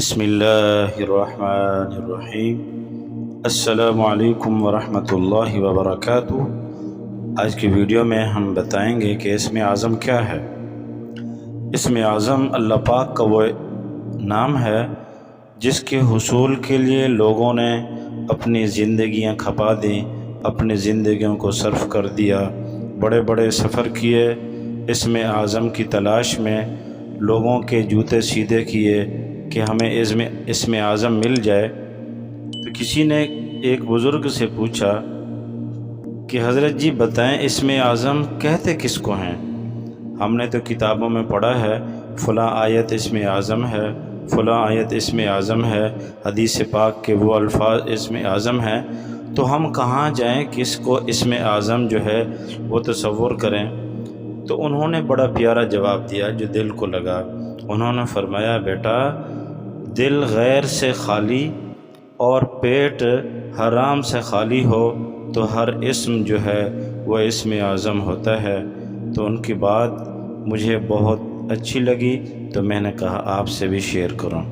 بسم اللہ الرحمن الرحیم۔ السلام علیکم ورحمۃ اللہ وبرکاتہ۔ آج کی ویڈیو میں ہم بتائیں گے کہ اسم اعظم کیا ہے۔ اسم اعظم اللہ پاک کا وہ نام ہے جس کے حصول کے لیے لوگوں نے اپنی زندگیاں کھپا دیں، اپنی زندگیوں کو صرف کر دیا، بڑے بڑے سفر کیے اسم اعظم کی تلاش میں، لوگوں کے جوتے سیدھے کیے کہ ہمیں اسم اعظم مل جائے۔ تو کسی نے ایک بزرگ سے پوچھا کہ حضرت جی بتائیں اسم اعظم کہتے کس کو ہیں؟ ہم نے تو کتابوں میں پڑھا ہے فلاں آیت اسم اعظم ہے، فلاں آیت اسم اعظم ہے، حدیث پاک کے وہ الفاظ اسم اعظم ہیں، تو ہم کہاں جائیں کس کو اسم اعظم جو ہے وہ تصور کریں؟ تو انہوں نے بڑا پیارا جواب دیا جو دل کو لگا۔ انہوں نے فرمایا بیٹا، دل غیر سے خالی اور پیٹ حرام سے خالی ہو تو ہر اسم جو ہے وہ اسم اعظم ہوتا ہے۔ تو ان کی بات مجھے بہت اچھی لگی تو میں نے کہا آپ سے بھی شیئر کروں۔